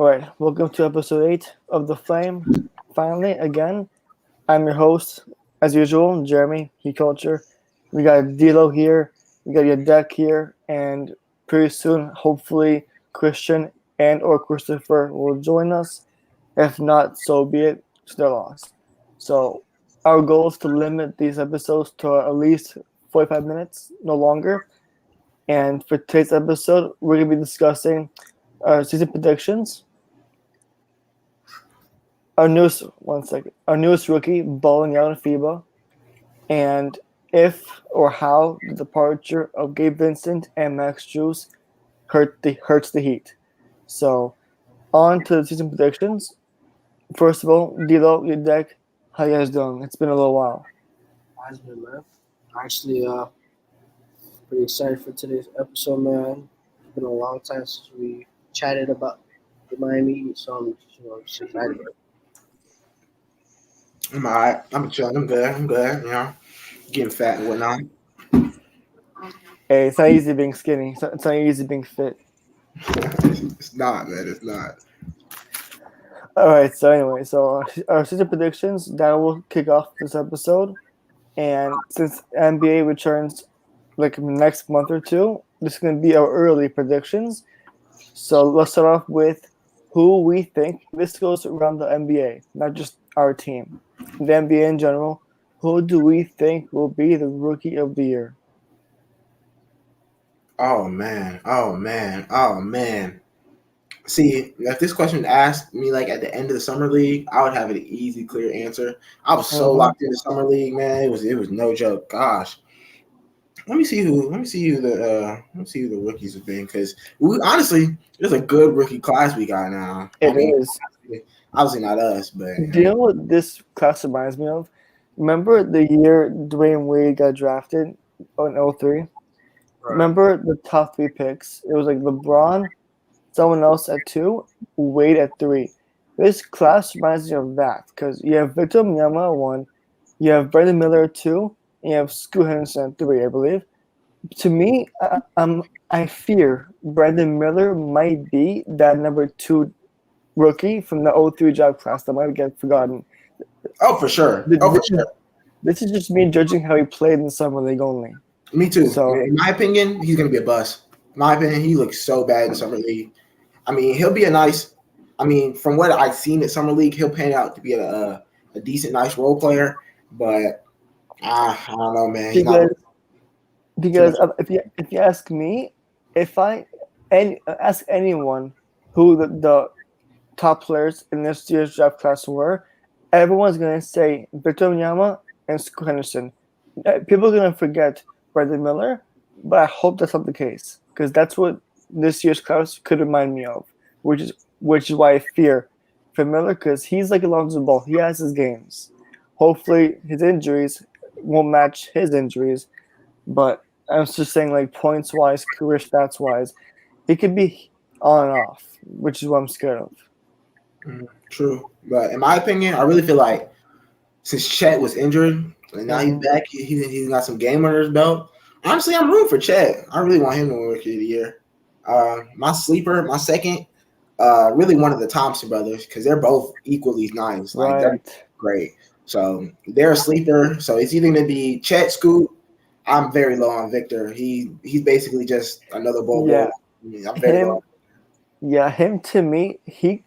All right, welcome to episode 8 of The Flame. Finally, again, I'm your host, as usual, Jeremy, He Culture. We got Dilo here, we got your deck here, and pretty soon, hopefully, Christian and or Christopher will join us. If not, so be it. It's their loss. So, our goal is to limit these episodes to at least 45 minutes, no longer. And for today's episode, we're going to be discussing our season predictions. Our newest rookie balling out in FIBA, and if or how the departure of Gabe Vincent and Max Strus hurts the Heat. So, on to the season predictions. First of all, Dilo, your deck, how you guys doing? It's been a little while. Has been, man. Actually, pretty excited for today's episode, man. It's been a long time since we chatted about the Miami Heat, so I'm just excited. I'm alright. I'm chilling. I'm good. Getting fat and whatnot. Hey, it's not easy being skinny. It's not easy being fit. It's not, man. It's not. All right. So anyway, our season predictions that will kick off this episode, and since NBA returns like next month or two, this is going to be our early predictions. So let's start off with who we think. This goes around the NBA, not just our team. The NBA in general. Who do we think will be the rookie of the year? Oh man. See, if this question asked me like at the end of the summer league, I would have an easy, clear answer. I was so locked in the summer league, man. It was no joke. Gosh. Let me see who the rookies have been, because honestly, it's a good rookie class we got now. It is. Obviously not us, but Do you know what this class reminds me of? Remember the year Dwayne Wade got drafted in 2003? Right. Remember the top 3 picks? It was like LeBron, someone else at 2, Wade at 3. This class reminds me of that because you have Victor Wembanyama at 1, you have Brandon Miller at 2, and you have Scoot Henderson at 3, I believe. To me, I fear Brandon Miller might be that number 2 rookie from the 2003 draft class that might get forgotten. Oh, for sure. This is just me judging how he played in the summer league only. Me too. So, in my opinion, he's going to be a bust. In my opinion, he looks so bad in summer league. I mean, he'll be from what I've seen at summer league, he'll pan out to be a decent, nice role player. But I don't know, man. Because if you ask me, if I ask anyone who the top players in this year's draft class were, everyone's going to say Victor Wembanyama and Scoot Henderson. People are going to forget Brandon Miller, but I hope that's not the case, because that's what this year's class could remind me of, which is why I fear for Miller, because he's like Alonzo Ball. He has his games. Hopefully his injuries won't match his injuries, but I'm just saying, like, points-wise, career stats-wise, he could be on and off, which is what I'm scared of. True. But in my opinion, I really feel like since Chet was injured and now he's back, he's got some game under his belt. Honestly, I'm rooting for Chet. I really want him to win Rookie of the Year. My sleeper, my second, really one of the Thompson brothers, because they're both equally nice. Like, they're great. So they're a sleeper. So it's either going to be Chet, Scoot. I'm very low on Victor. He's basically just another ball. Yeah. I'm very low. Yeah, him to me, he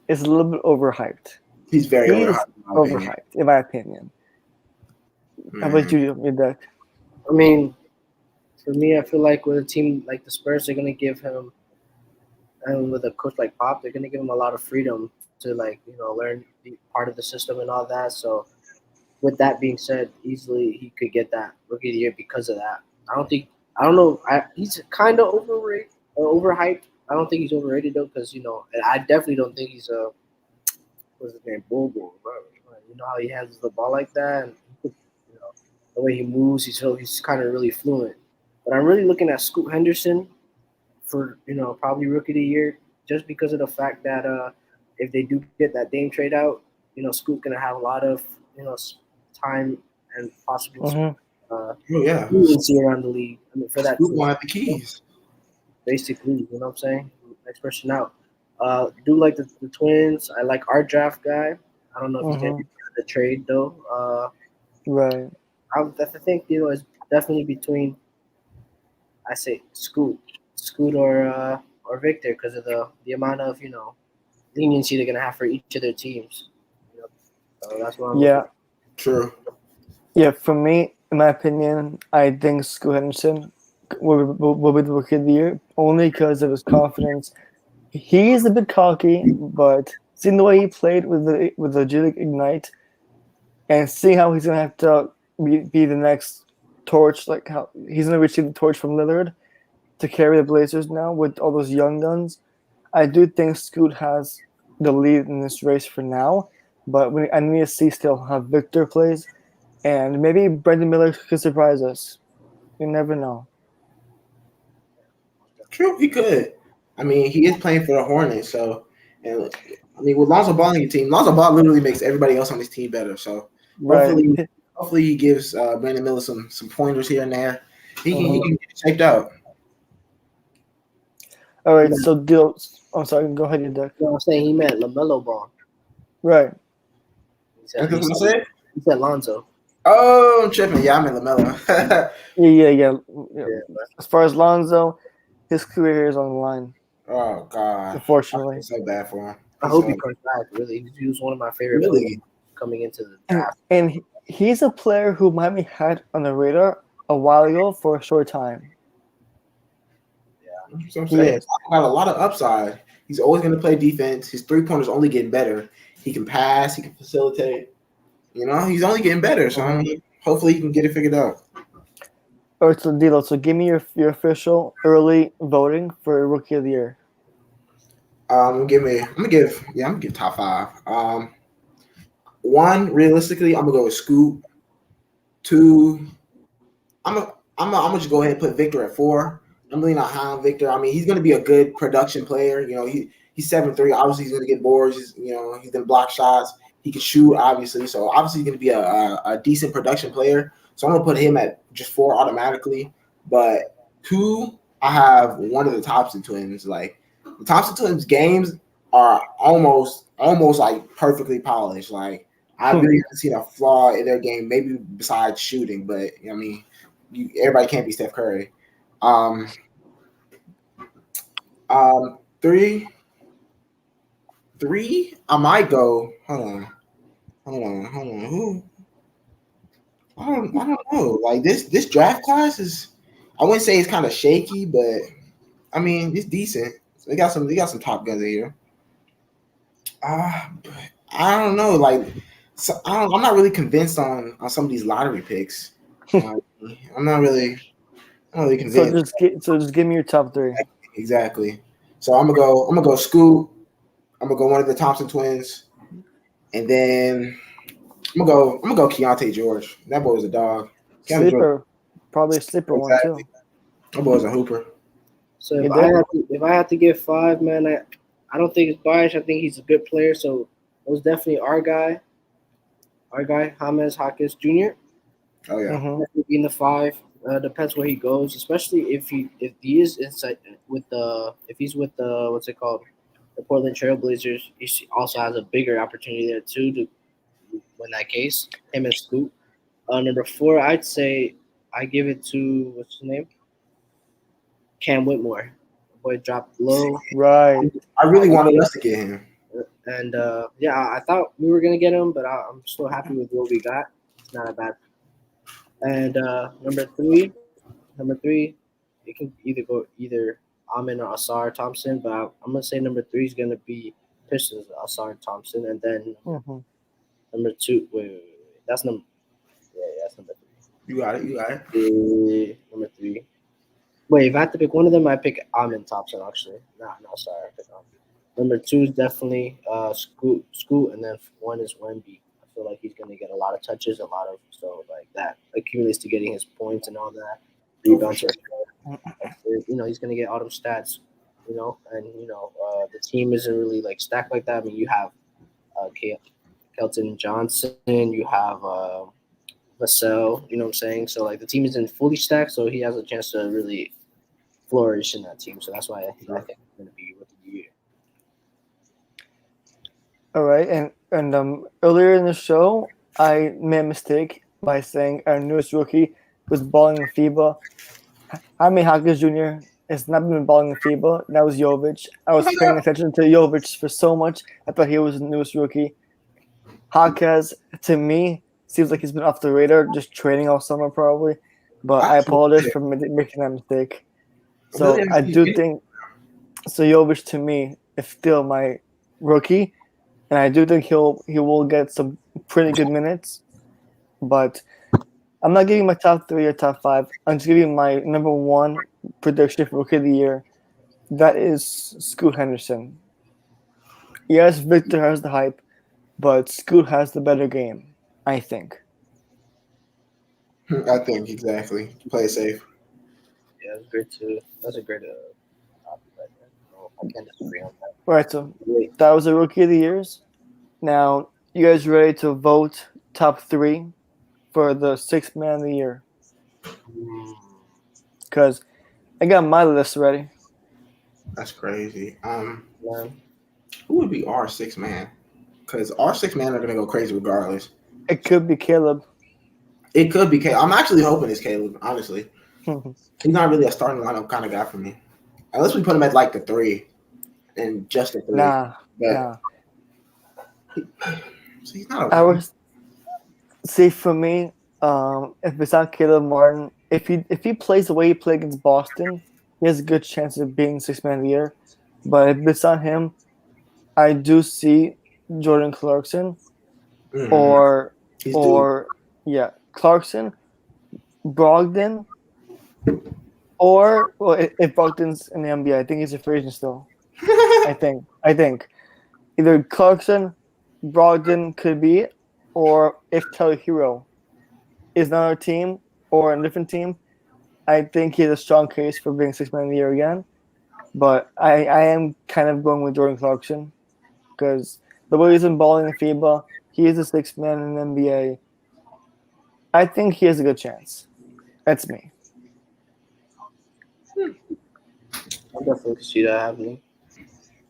is a little bit overhyped. He's very overhyped, in my opinion. How about you, your deck? I mean, for me, I feel like with a team like the Spurs, they're gonna give him, and with a coach like Pop, they're gonna give him a lot of freedom to learn, be part of the system and all that. So, with that being said, easily he could get that Rookie of the Year because of that. He's kind of overrated or overhyped. I don't think he's overrated though, because and I definitely don't think he's what's his name, Bull, bro. You know how he handles the ball like that, and the way he moves, he's kind of really fluent. But I'm really looking at Scoot Henderson for probably Rookie of the Year, just because of the fact that if they do get that Dame trade out, Scoot gonna have a lot of time and possible fluency around the league. I mean, for that, Scoot will have the keys. Basically, you know what I'm saying? Next person out. Do like the Twins. I like our draft guy. I don't know if he's gonna Mm-hmm. be part of the trade though. Right. I think it's definitely between I say Scoot or Victor because of the amount of leniency they're gonna have for each of their teams. You know, so that's what I'm looking. Yeah. True. Yeah. For me, in my opinion, I think Scoot Henderson will be the rookie of the year only because of his confidence. He's a bit cocky, but seeing the way he played with the G League Ignite and seeing how he's gonna have to be the next torch, like how he's gonna receive the torch from Lillard to carry the Blazers now with all those young guns. I do think Scoot has the lead in this race for now, but I need to see still how Victor plays, and maybe Brendan Miller could surprise us. You never know. True, he could. I mean, he is playing for the Hornets, so and I mean, with Lonzo Ball on your team, Lonzo Ball literally makes everybody else on his team better. So Right. hopefully he gives Brandon Miller some pointers here and there. He can get it shaped out. All right. So deal. I'm sorry. Go ahead, Dick. I'm saying he meant LaMelo Ball. Right. That's what I said. He said Lonzo. Oh, I'm tripping. Yeah, I'm in LaMelo. Yeah. Yeah, As far as Lonzo, his career is on the line. Oh God, I Unfortunately. feel so bad for him. I hope he comes back. Really, he was one of my favorite players Really, coming into the draft. And he's a player who Miami had on the radar a while ago for a short time. that's what I'm saying. He's got a lot of upside. He's always going to play defense. His 3-pointers only getting better. He can pass. He can facilitate. You know, he's only getting better. So I mean, hopefully he can get it figured out. All right, so Dilo, so give me your official early voting for Rookie of the Year. I'm gonna give top 5. One, realistically, I'm gonna go with Scoot. 2, I'm gonna just go ahead and put Victor at 4. I'm really not high on Victor. I mean, he's gonna be a good production player. You know, he's 7'3". Obviously, he's gonna get boards. He's gonna block shots. He can shoot, obviously. So obviously, he's gonna be a decent production player. So I'm gonna put him at just 4 automatically. But 2, I have one of the Thompson twins. Like the Thompson twins games are almost like perfectly polished. Like I really haven't seen a flaw in their game, maybe besides shooting. But I mean, everybody can't be Steph Curry. 3, I might go. Hold on. Who? I don't know. Like this draft class is. I wouldn't say it's kind of shaky, but I mean it's decent. They got some top guns in here. I don't know. Like I'm not really convinced on some of these lottery picks. I'm not really convinced. So just give me your top 3. Exactly. So I'm gonna go Scoot. I'm gonna go one of the Thompson twins, and then I'm gonna go Keontae George. That boy's a dog. Sleeper, probably a sleeper one too. That boy's a hooper. So if I had to give 5, man, I don't think it's biased. I think he's a good player. So it was definitely our guy, James Hawkins Jr. Oh yeah, Definitely being the 5. Depends where he goes, especially if he is inside if he's with the what's it called, the Portland Trailblazers. He also has a bigger opportunity there too to win that case. Him and Scoot. Number 4, I'd say I give it to what's his name, Cam Whitmore. The boy dropped low. Right. I really wanted us to get him. And I thought we were gonna get him, but I'm still happy with what we got. It's not a bad. And number 3, it can either Amin or Asar Thompson, but I'm gonna say number 3 is gonna be Pistons Asar Thompson, and then number 2. Wait, that's number. Yeah, that's number 3. You got it. Number 3. Wait, if I had to pick one of them, I pick Amin Thompson. Actually, no, sorry, I pick Amin. Number 2 is definitely Scoot, and then 1 is Wemby. I feel like he's gonna get a lot of touches, so like that accumulates to getting his points and all that. Rebounds, he's gonna get all them stats, and the team isn't really like stacked like that. I mean, you have Kelton Johnson, you have Vassell, you know what I'm saying? So like the team isn't fully stacked, so he has a chance to really flourish in that team. So that's why I think he's gonna be Rookie of the Year. All right, and earlier in the show, I made a mistake by saying our newest rookie was balling in FIBA. Jaime Jaquez Jr. has not been balling in FIBA. That was Jovic. I was paying attention to Jovic for so much. I thought he was the newest rookie. Jaquez, to me, seems like he's been off the radar, just training all summer probably. But I apologize for making that mistake. So I do think so. Jovic to me is still my rookie, and I do think he will get some pretty good minutes. But I'm not giving my top 3 or top 5. I'm just giving my number 1 prediction for rookie of the year. That is Scoot Henderson. Yes, Victor has the hype, but Scoot has the better game, I think. I think exactly. Play it safe. Yeah, that's great too. That's a great topic right there. No, I can't disagree on that. All right, so that was the rookie of the years. Now, you guys ready to vote top 3 for the 6th man of the year? Because I got my list ready. That's crazy. Yeah. Who would be our 6th man? Because our 6th man are gonna go crazy regardless. It could be Caleb. It could be Caleb. I'm actually hoping it's Caleb. Honestly, he's not really a starting lineup kind of guy for me, unless we put him at like the 3 and just the 3. Nah. So he's not. See, for me, if it's not Caleb Martin, if he plays the way he played against Boston, he has a good chance of being 6th man of the year. But if it's not him, I do see Jordan Clarkson or Clarkson, Brogdon, or if Brogdon's in the NBA, I think he's a free agent still. I think either Clarkson, Brogdon could be it, or if Tyler Hero is not our team or a different team, I think he has a strong case for being 6th man of the year again. But I am kind of going with Jordan Clarkson because the way he's been balling in FIBA, he is a 6th man in the NBA. I think he has a good chance. That's me. I definitely can see that happening.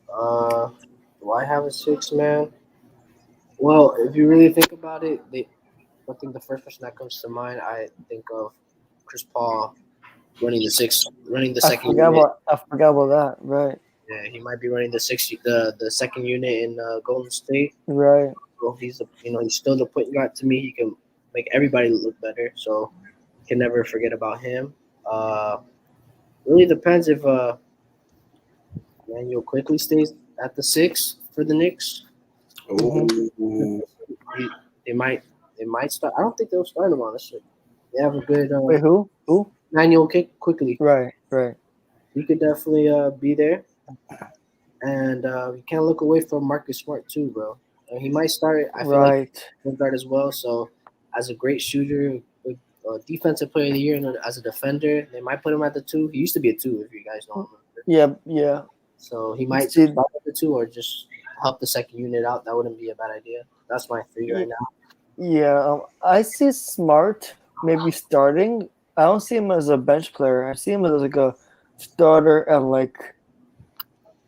Do I have a 6th man? Well, if you really think about it, I think the first person that comes to mind, I think of Chris Paul running the second unit. I forgot about that. Right. Yeah, he might be running the second unit in Golden State. Right. So he's still the point guard to me. He can make everybody look better. So you can never forget about him. Really depends if Manuel quickly stays at the 6 for the Knicks. They might start. I don't think they'll start him honestly. They have a good. Wait, who? Manuel quickly. Right. He could definitely be there, and you can't look away from Marcus Smart too, bro. He might start. I feel like point guard as well. So, as a great shooter, defensive player of the year, and as a defender, they might put him at the 2. He used to be a 2, if you guys don't remember. Yeah. So he might start at the 2 or just help the second unit out. That wouldn't be a bad idea. That's my 3 right now. Yeah, I see Smart maybe starting. I don't see him as a bench player. I see him as like a starter at like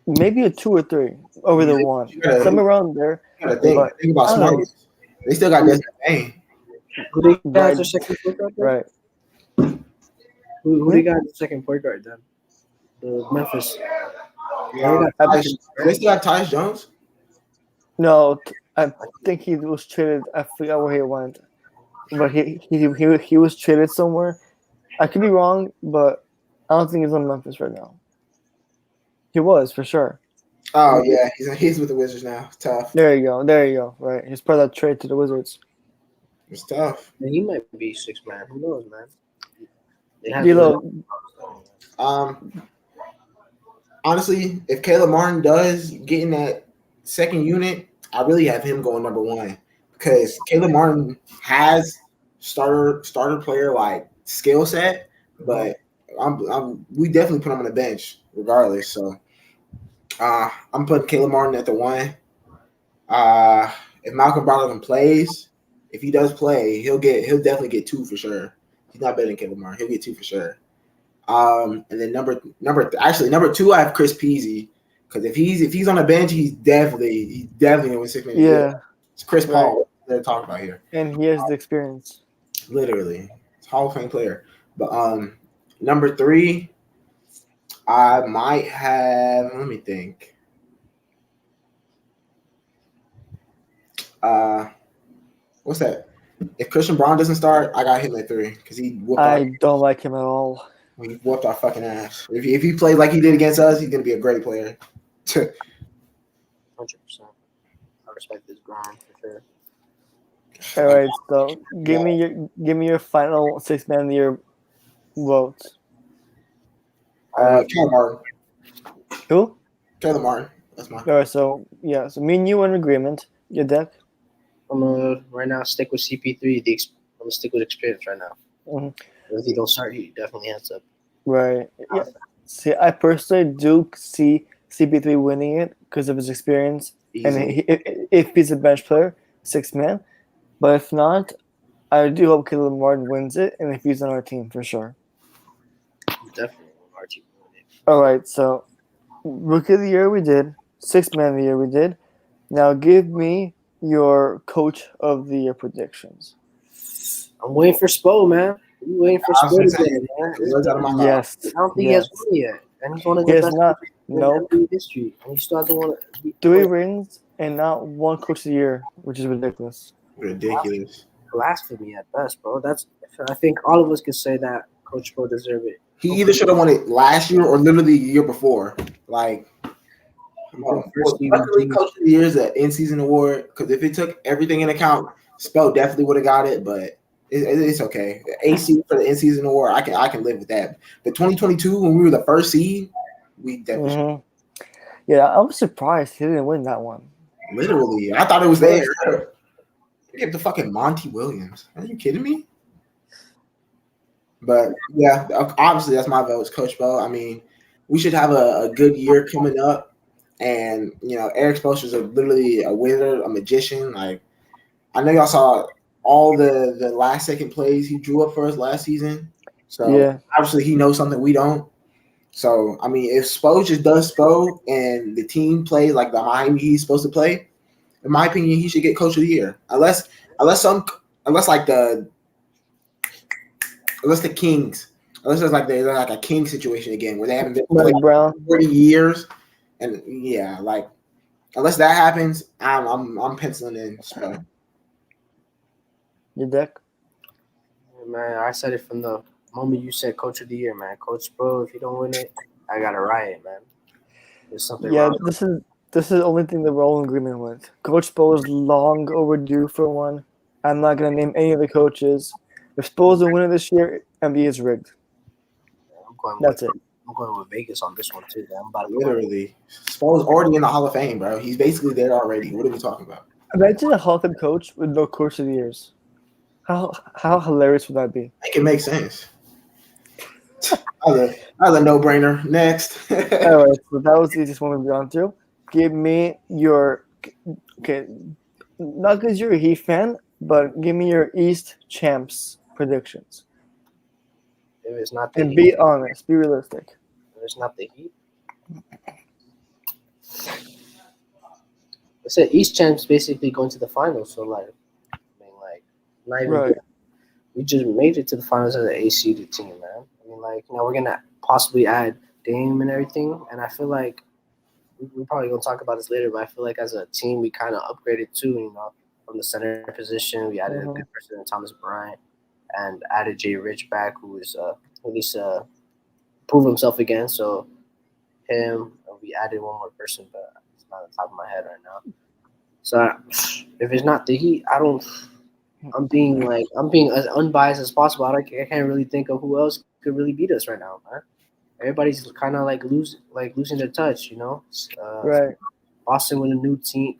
maybe a 2 or 3 over the 1. Somewhere around there. Think about Smart. They still got Desmond Bain. Who they got as their second point guard then? Right. Who they got as the second point guard then? Memphis. They still got Tyus Jones? No, I think he was traded. I forgot where he went, but he was traded somewhere. I could be wrong, but I don't think he's in Memphis right now. He was for sure. Oh yeah, he's with the Wizards now. It's tough. There you go. Right, he's part of that trade to the Wizards. It's tough. He might be 6th man. Who knows, man? Honestly, if Caleb Martin does get in that second unit, I really have him going number 1 because Caleb Martin has starter player like skill set, but we definitely put him on the bench regardless. So I'm putting Caleb Martin at the 1. If Malcolm Brogdon plays, if he does play, he'll definitely get 2 for sure. He's not better than Caleb Martin. He'll get 2 for sure. And then number 2, I have Chris Peasy Because if he's on the bench, he's definitely gonna win 6 man. Yeah, It's Chris right. Paul they're talking about here. And he has the experience. Literally, it's Hall of Fame player. But number 3, I might have. Let me think. What's that? If Christian Braun doesn't start, I got him at 3 because he whooped I don't like him at all. he whooped our fucking ass. If he plays like he did against us, he's gonna be a great player. 100%. I respect this grind for sure. All right, so give me your final 6 man of the year votes. Caleb Martin. Who? Caleb Martin. That's my. All right, so me and you are in agreement. Your deck. I'm gonna right now stick with CP3. I'm gonna stick with experience right now. Mm-hmm. If he don't start, he definitely has to. Right. Yeah. See, I personally do see CP3 winning it because of his experience, and if he's a bench player, 6 man. But if not, I do hope Caleb Martin wins it, and if he's on our team for sure. Definitely on our team. All right, so Rookie of the Year we did, 6 man of the year we did. Now give me your Coach of the Year predictions. I'm waiting for Spo, man. I'm waiting for Spo to get it, man. Yes. I don't think he has won yet, and he's one of the best in NBA history, and he still hasn't won. 3 rings and not 1 Coach of the Year, which is ridiculous. Ridiculous. Blasphemy at best, bro. I think all of us could say that Coach Spo deserves it. He either should have won it last year or literally the year before. Like, luckily, Coach of the Year is an in-season award because if it took everything in account, Spell definitely would have got it, but it's okay. AC for the in-season award, I can live with that. But 2022, when we were the first seed, we definitely. Mm-hmm. Yeah, I was surprised he didn't win that one. Literally, I thought it was there. Give the fucking Monty Williams. Are you kidding me? But yeah, obviously that's my vote. It's Coach Bo. I mean, we should have a good year coming up, and Eric Spoelstra is literally a wizard, a magician. Like, I know y'all saw all the last second plays he drew up for us last season. So obviously he knows something we don't. So I mean, if Spo just does Spo and the team plays like the Miami he's supposed to play, in my opinion, he should get Coach of the Year. Unless the Kings, unless there's like a King situation again where they haven't been playing for 40 years, and unless that happens, I'm penciling in. So. Your deck? Man, I said it from the moment you said Coach of the Year, man. Coach Spo, if you don't win it, I got a riot, man. There's something wrong. This is the only thing that we're all in agreement with. Coach Spo is long overdue for one. I'm not gonna name any of the coaches. If Spo's a winner this year, NBA is rigged. That's it. I'm going with Vegas on this one too. Man. I'm about to literally. Spo's already in the Hall of Fame, bro. He's basically there already. What are we talking about? Imagine a Hall of Fame coach with no Coach of the Years. How hilarious would that be? Make it make sense. That's a no-brainer. Next. All right, so that was the easiest one we've gone through. Give me your not because you're a Heat fan, but give me your East champs predictions. If it's not the and Heat, be honest, be realistic. If it's not the Heat, I said East champs basically going to the finals. So not even right. We just made it to the finals as an AC team, man. I mean, now we're gonna possibly add Dame and everything, and I feel like we're probably gonna talk about this later. But I feel like as a team, we kind of upgraded too. From the center position, we added a good person in Thomas Bryant, and added Jay Rich back, who is at least proved himself again. So him, we added one more person, but it's not on the top of my head right now. So if it's not the Heat, I'm being as unbiased as possible. I can't really think of who else could really beat us right now, man. Everybody's kind of losing their touch, right. Boston with a new team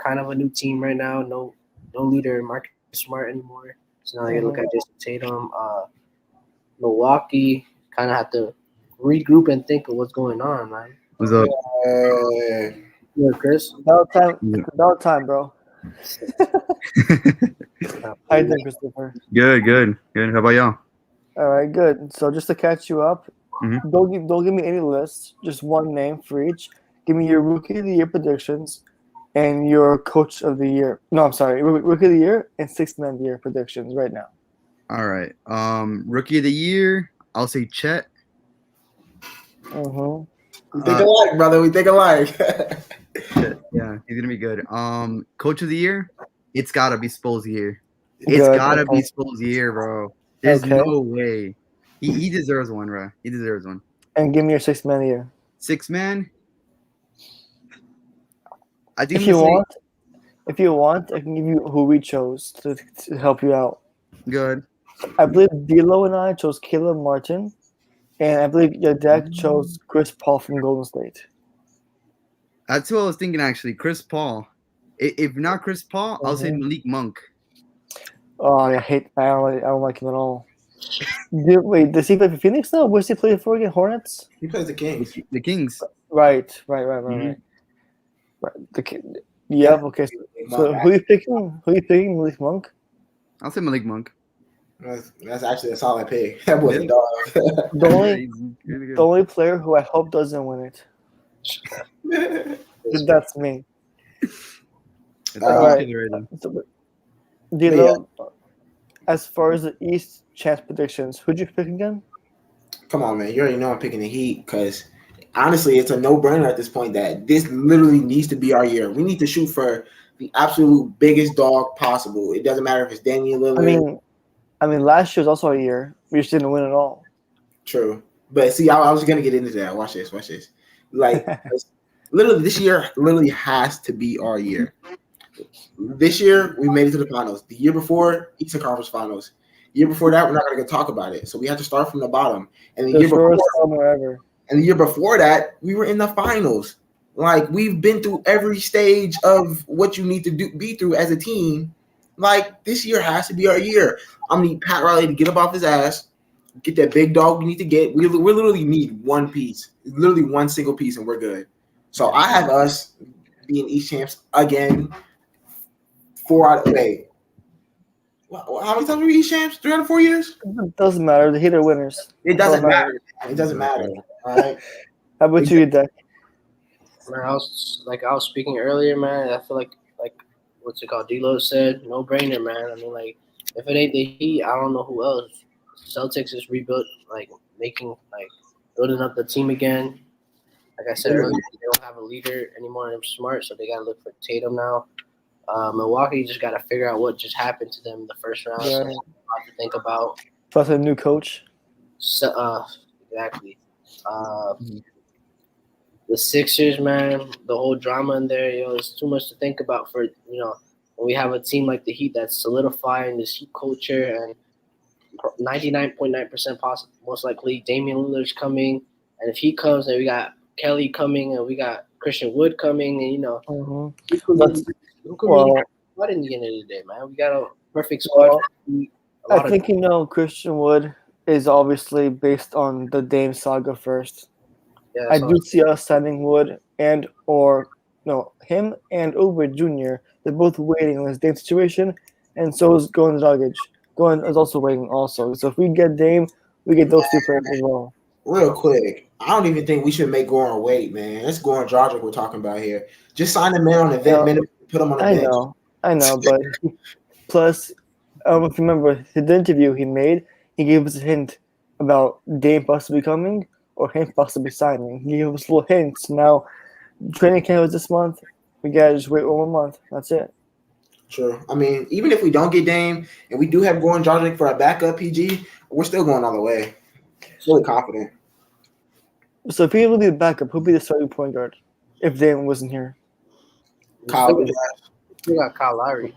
right now. No leader, Marcus Smart anymore. So now they look at Jason Tatum. Milwaukee kind of have to regroup and think of what's going on, man. What's up? Yeah, Chris. About time, bro. How you doing, Christopher? Good. How about y'all? All right, good. So just to catch you up, don't give me any lists. Just one name for each. Give me your rookie of the year predictions and your coach of the year. No, I'm sorry, rookie of the year and sixth man of the year predictions right now. All right. Rookie of the year, I'll say Chet. Mm-hmm. We think alike, brother. We think alike. Chet, yeah, he's gonna be good. Coach of the year, it's gotta be Spo's year. It's Good. gotta be Okay. Spo's year, bro. There's Okay. no way. He deserves one, bro. He deserves one. And give me your sixth man of the year. Six man. I think If I'm you gonna say want, if you want, I can give you who we chose to help you out. good. I believe D'Lo and I chose Caleb Martin, and I believe your deck chose Chris Paul from Golden State. That's what I was thinking actually. Chris Paul. If not Chris Paul, I'll say Malik Monk. Oh, I don't like him at all. Wait, does he play for Phoenix now? Where's he play for again? Hornets? He plays the Kings. The Kings. Right. Mhm. Right. Yeah. Okay. So who you picking? Malik Monk? I'll say Malik Monk. That's actually a solid pick. That boy's a Yeah. dog. The only, He's really good. the only player who I hope doesn't win it. That's me. It's Alright. killer right there. So, D'Lo, as far as the East chance predictions, who'd you pick again? Come on, man. You already know I'm picking the Heat because honestly, it's a no-brainer at this point that this literally needs to be our year. We need to shoot for the absolute biggest dog possible. It doesn't matter if it's Damian Lillard. I mean, last year was also a year. We just didn't win at all. True. But see, I was going to get into that. Watch this. Like, literally, this year literally has to be our year. This year, we made it to the finals. The year before, Eastern Conference Finals. The year before that, we're not going to talk about it. So we have to start from the bottom. And the year before that, we were in the finals. Like, we've been through every stage of what you need to be through as a team. Like, this year has to be our year. I'm going to need Pat Riley to get up off his ass, get that big dog we need to get. We literally need one piece, literally one single piece, and we're good. So I have us being East champs again. 4 out of 8. How many times were we East champs? 3 out of 4 years? It doesn't matter. The Heat are winners. It doesn't matter. It doesn't matter. All right. How about you, Deck? Man, I was speaking earlier, man. I feel like what's it called? D'Lo said, no brainer, man. I mean, like, if it ain't the Heat, I don't know who else. Celtics is rebuilt, building up the team again. Like I said earlier, they don't have a leader anymore. And Smart, so they gotta look for Tatum now. Milwaukee just gotta figure out what just happened to them in the first round. So a lot to think about. Plus a new coach. So, exactly. The Sixers, man, the whole drama in there, it's too much to think about for, when we have a team like the Heat that's solidifying this Heat culture and 99.9% possible, most likely Damian Lillard's coming. And if he comes, then we got Kelly coming and we got Christian Wood coming. And, who could really what in the end of the day, man? We got a perfect squad. I think Christian Wood is obviously based on the Dame saga first. Yeah, I do see us signing Wood him and Uber Jr. They're both waiting on this Dame situation, and so is Goran Dragic. Goran is also waiting also. So if we get Dame, we get those two players as well. Real quick, I don't even think we should make Goran wait, man. It's Goran Dragic we're talking about here. Just sign the man on the vet minute, put him on the bench. I know, but plus, I don't know if you remember the interview he made. He gave us a hint about Dame possibly coming or him possibly signing. He gave us little hints. Now, training camp was this month. We gotta just wait 1 more month. That's it. True. I mean, even if we don't get Dame and we do have Goran Dragic for a backup PG, we're still going all the way. Really confident. So if he will be the backup, who'll be the starting point guard if Dame wasn't here? Kyle. We got Kyle Lowry.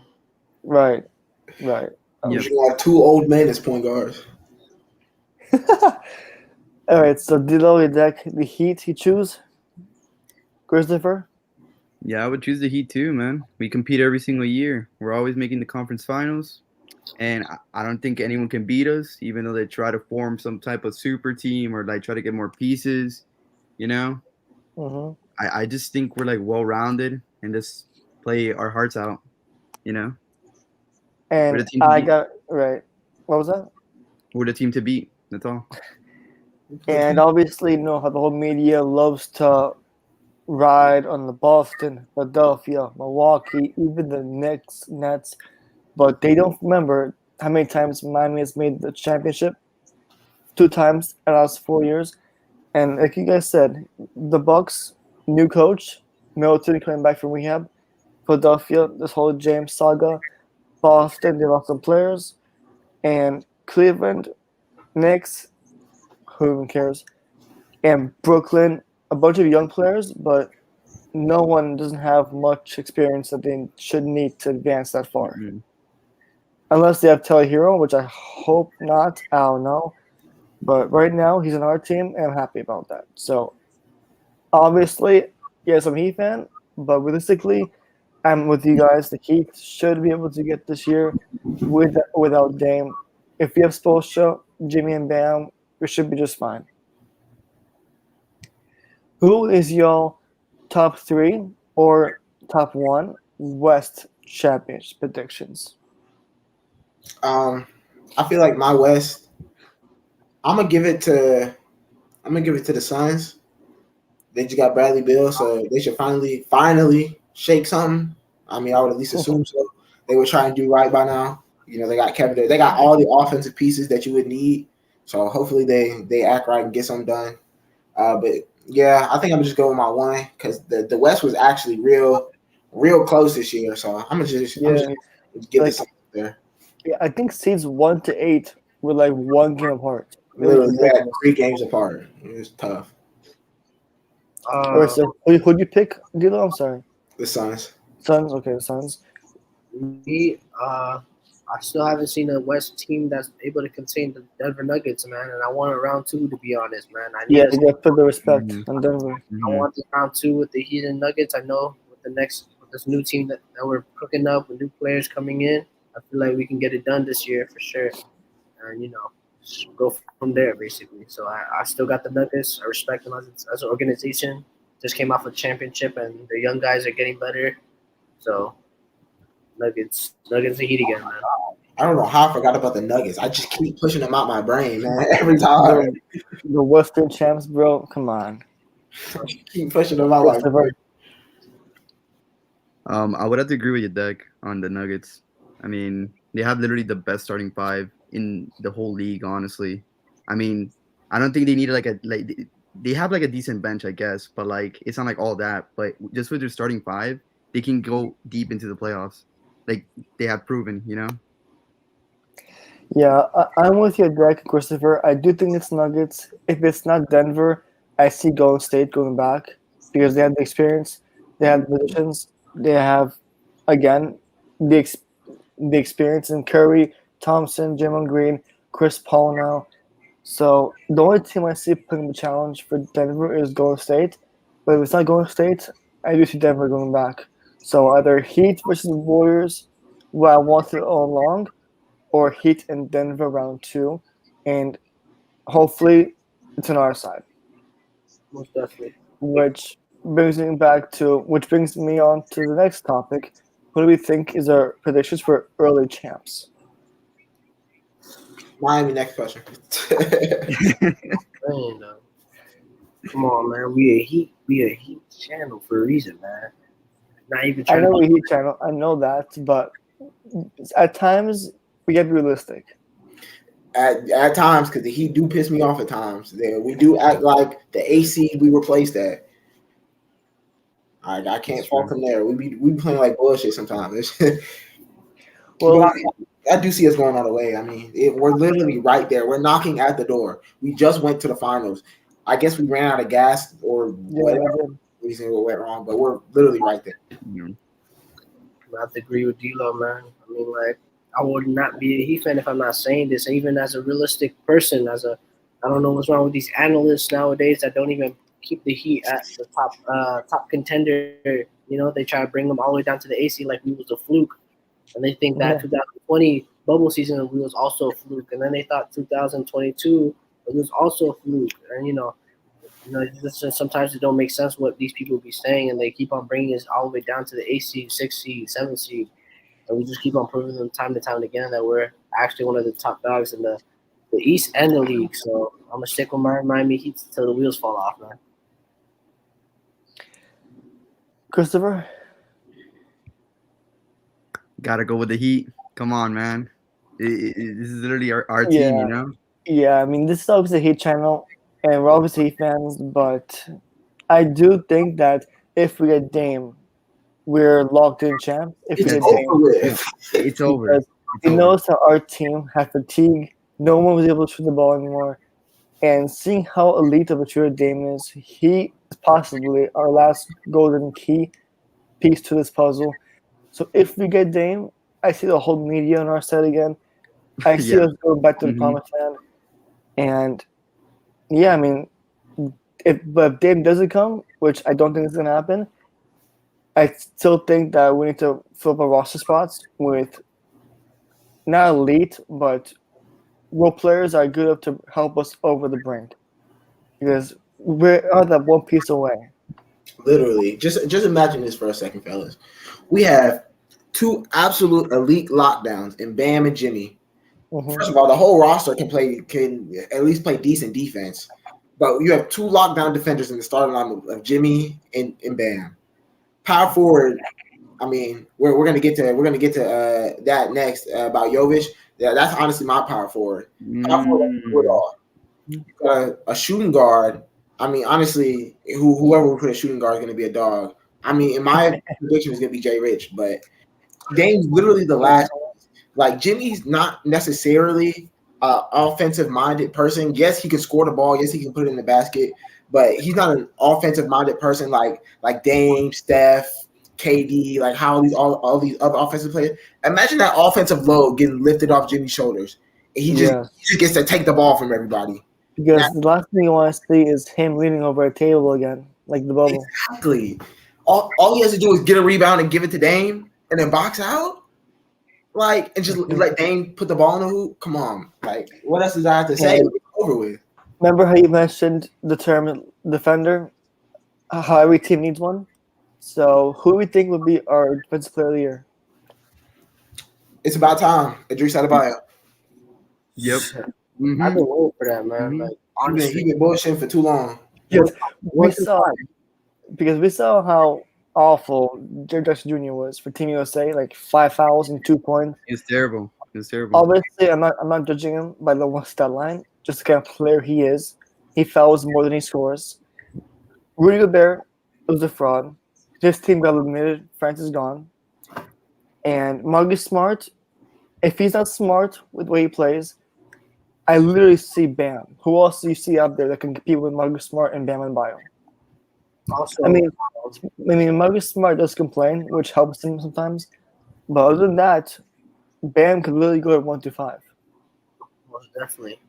Right. Yep. You got 2 old men as point guards. All right, so D'Lo, Deck, the Heat he choose? Christopher? Yeah, I would choose the Heat too, man. We compete every single year. We're always making the conference finals. And I don't think anyone can beat us, even though they try to form some type of super team or try to get more pieces, Mm-hmm. I just think we're well-rounded and just play our hearts out, And right. What was that? We're the team to beat. That's all. And obviously, how the whole media loves to ride on the Boston, Philadelphia, Milwaukee, even the Knicks, Nets, but they don't remember how many times Miami has made the championship. 2 times in the last 4 years. And like you guys said, the Bucks, new coach, Middleton coming back from rehab, Philadelphia, this whole James saga, Boston, they lost some players, and Cleveland, Knicks, who even cares, and Brooklyn, a bunch of young players, but no one doesn't have much experience that they should need to advance that far. Mhm. Unless they have Taylor Hero, which I hope not. I don't know. But right now, he's on our team, and I'm happy about that. So, obviously, yes, I'm a Heat fan, but realistically, I'm with you guys. The Heat should be able to get this year without Dame. If we have Spoelstra, Jimmy, and Bam, we should be just fine. Who is your top three or top one West Champions predictions? I feel like my West. I'm gonna give it to. I'm gonna give it to the Suns. They just got Bradley Beal, so they should finally shake something. I mean, I would at least assume so. They would try and do right by now. You know, they got Kevin. They got all the offensive pieces that you would need. So hopefully they act right and get something done. But yeah, I think I'm just going with my one because the West was actually real close this year. So I'm just give like this up there. yeah, I think seeds 1 to 8 were like one game apart. It was Literally, yeah, ridiculous. 3 games apart. It was tough. Or Uh, so, who'd you pick, Dilo? I'm sorry. The Suns. Suns. Okay, the Suns. me, I still haven't seen a West team that's able to contain the Denver Nuggets, man. And I want a round two, to be honest, man. I need Yeah, us. you got to put the respect Mhm. on Denver. I Mhm. want the round two with the Heat and Nuggets. I know with this new team that we're cooking up with new players coming in, I feel like we can get it done this year for sure. And just go from there basically. So I still got the Nuggets. I respect them as an organization. Just came off a championship, and the young guys are getting better. So Nuggets, the Heat again, man. I don't know how I forgot about the Nuggets. I just keep pushing them out my brain, man. Every time. The Western champs, bro. Come on, Keep pushing them out my Christopher. brain. I would have to agree with you, Deck, on the Nuggets. I mean, they have literally the best starting five in the whole league. Honestly, I mean, I don't think they need they have like a decent bench, I guess, but like it's not like all that. But just with their starting five, they can go deep into the playoffs. Like they have proven, you know. Yeah, I'm with you, Greg, Christopher. I do think it's Nuggets. If it's not Denver, I see Golden State going back because they have the experience, they have the positions, they have, again, the ex- the experience in Curry, Thompson, Jalen Green, Chris Paul now. So the only team I see putting the challenge for Denver is Golden State. But if it's not Golden State, I do see Denver going back. So either Heat versus Warriors, where I wanted all along, or Heat in Denver round two, and hopefully it's on our side. Most definitely. Which brings me on to the next topic. What do we think is our predictions for early champs? Miami, next question. Man, come on, man. We a Heat channel for a reason, man. Not even I trying know to we Heat channel, I know that, but at times we get realistic. at times, because the Heat do piss me off at times. We do act like the AC we replaced that. I can't fault them there. We be playing like bullshit sometimes. Well, But I do see us going all the way. I mean, we're literally right there. We're knocking at the door. We just went to the finals. I guess we ran out of gas or yeah, whatever we did. reason we went wrong, but we're literally right there. I have to agree with D-Lo, man. I mean, like, I would not be a Heat fan if I'm not saying this. Even as a realistic person, I don't know what's wrong with these analysts nowadays that don't even keep the Heat at the top contender. They try to bring them all the way down to the AC like we was a fluke, and they think that Yeah. 2020 bubble season we was also a fluke, and then they thought 2022 it was also a fluke, and sometimes it don't make sense what these people be saying, and they keep on bringing us all the way down to the 8 seed, 6 seed, 7 seed, and we just keep on proving them time and time again that we're actually one of the top dogs in the East and the league. So I'm gonna stick with my Miami Heat till the wheels fall off, man. Christopher? Gotta go with the Heat. Come on, man. This is literally our team, Yeah, you know? yeah. I mean, this is obviously a Heat channel, and we're obviously Heat fans, but I do think that if we get Dame, we're locked in champs. If we It's get It's over Dame, with. it's over. because It's we over. noticed that our team had fatigue. No one was able to shoot the ball anymore. And seeing how elite of a shooter Dame is, he is possibly our last golden key piece to this puzzle. So if we get Dame, I see the whole media on our side again. I see Yeah. us going back to the hmm promised land. And yeah, I mean, if Dame doesn't come, which I don't think is gonna happen, I still think that we need to fill up our roster spots with not elite, but role players are good enough to help us over the brink. Because we're that one piece away. Literally, just imagine this for a second, fellas. We have two absolute elite lockdowns in Bam and Jimmy. Mhm. First of all, the whole roster can at least play decent defense, but you have two lockdown defenders in the starting line of Jimmy and Bam. Power forward. I mean, we're gonna get to that next about Jovic. Yeah, that's honestly my power forward. Power forward can do it Mm. all. A shooting guard. I mean, honestly, whoever we put a shooting guard is going to be a dog. I mean, in my prediction is going to be Jay Rich, but Dame's literally the last. Like Jimmy's not necessarily offensive minded person. Yes, he can score the ball. Yes, he can put it in the basket, but he's not an offensive minded person like Dame, Steph, KD, like how all these other offensive players. Imagine that offensive load getting lifted off Jimmy's shoulders, and Yes. he just gets to take the ball from everybody. Because the last thing you want to see is him leaning over a table again, like the bubble. Exactly. All he has to do is get a rebound and give it to Dame and then box out. Like, and just let Dame put the ball in the hoop. Come on. Like, what else does I have to say? And It's over with. remember how you mentioned the term defender? How every team needs one? So who do we think would be our defensive player of the year? It's about time. Idris Adebayo. Yep. I've hmm been waiting for that, man. hmm Like He honestly, been bullshitting for too long. Because one we through saw five. because we saw how awful Jared Jackson Jr. was for Team USA, like 5 fouls and 2 points. It's terrible. It's terrible. Obviously, I'm not judging him by the one stat line, just the kind of player he is. He fouls more than he scores. Rudy Gobert was a fraud. His team got eliminated. France is gone. And Marcus Smart, if he's not smart with the way he plays, I literally see Bam. Who else do you see out there that can compete with Marcus Smart and Bam and Bio? Also, I mean, Marcus Smart does complain, which helps him sometimes. But other than that, Bam could literally go at 1 to 5. most definitely.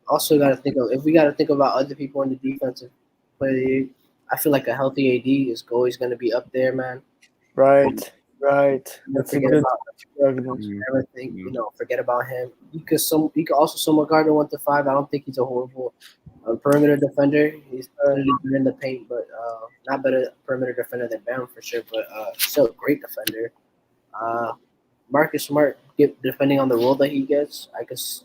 Also, got to think of if we got to think about other people in the defensive play. I feel like a healthy AD is always going to be up there, man. Right, right. Never That's a forget good about argument. Mm. everything. Forget about him. He could also somewhat guard the 1 to 5. I don't think he's a horrible perimeter defender. He's really good in the paint, but not better perimeter defender than Bam for sure. But still a great defender. Marcus Smart, depending on the role that he gets, I guess.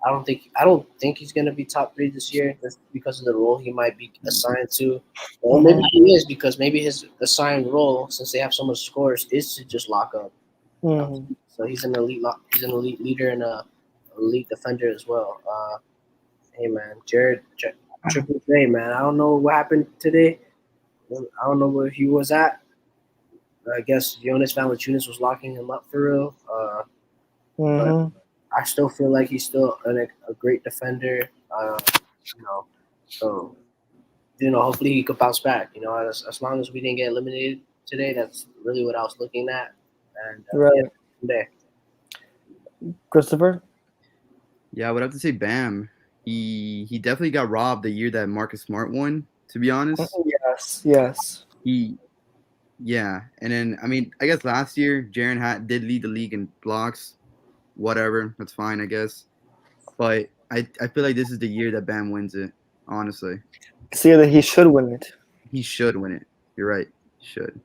I don't think he's gonna be top 3 this year just because of the role he might be assigned to. Well, maybe he is because maybe his assigned role, since they have so much scores, is to just lock up. Mhm. So he's an he's an elite leader and a elite defender as well. Hey man, Triple J, man. I don't know what happened today. I don't know where he was at. I guess Jonas Valanciunas was locking him up for real. But I still feel like he's still a great defender. You know, so hopefully he could bounce back. As long as we didn't get eliminated today, that's really what I was looking at. And Right. there. Christopher? Yeah, I would have to say Bam. He definitely got robbed the year that Marcus Smart won. To be honest, Yes. he yeah, and then I mean I guess last year Jaren did lead the league in blocks. Whatever, that's fine I guess. But I feel like this is the year that Bam wins it. Honestly, See that he should win it. he should win it. You're right. He should.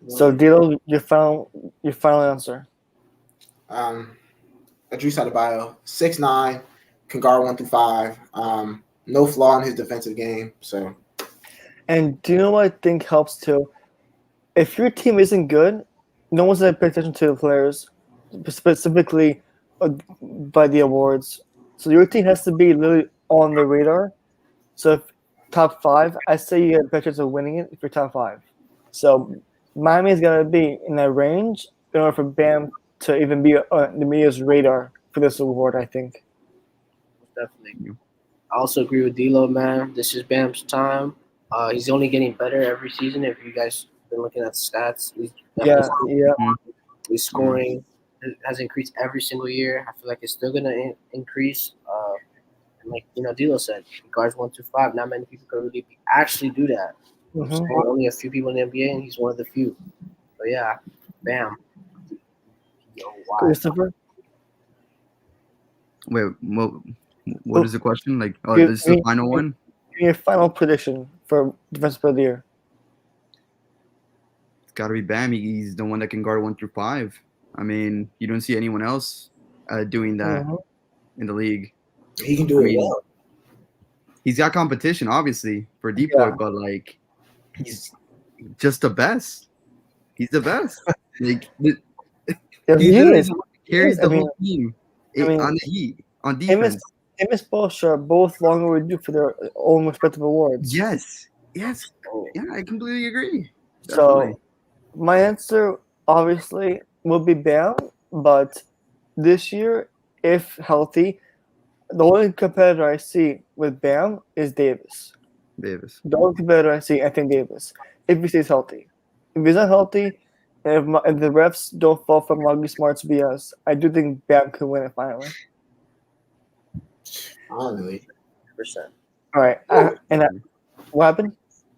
So, Dilo, your final answer. Idris Adebayo, 6'9", can guard 1 through 5. No flaw in his defensive game. So And do you know what I think helps too? If your team isn't good, no one's gonna pay attention to the players, specifically by the awards. So your team has to be literally on the radar. So if top five, I say you get a better chance of winning it if you're top five. So Miami's gonna be in that range in order for Bam to even be on the media's radar for this award. I think. Definitely. I also agree with D'Lo, man. This is Bam's time. He's only getting better every season. If you guys been looking at the stats, he's Yeah, definitely yeah. his scoring has increased every single year. I feel like it's still gonna increase. And like D'Lo said, guards 1-5. Not many people can really actually do that. Mm-hmm. Only a few people in the NBA, and he's one of the few. So yeah, Bam. Yo, why? Christopher, Wait, what is the question? Like, oh, Give this is the me- final one. give me your final prediction for Defensive Player of the Year. It's got to be Bam. He's the one that can guard 1 through 5. I mean, you don't see anyone else doing that Mhm. in the league. He can do it well. He's got competition, obviously, for depoy, but like, he's just the best. He's the best. Like, Yeah, he he literally is. carries I the mean- whole team I mean, on the Heat on Him defense. and Miss Bosch are both long overdue for their own respective awards. Yes, yeah, I completely agree. So Definitely. my answer obviously will be Bam, but this year, if healthy, the only competitor I see with Bam is Davis. Davis. The only competitor I see, Anthony Davis, if he stays healthy. If he's not healthy, and if the refs don't fall for Marcus Smart's BS, I do think Bam could win it finally. Honestly. 100%. All right, what happened?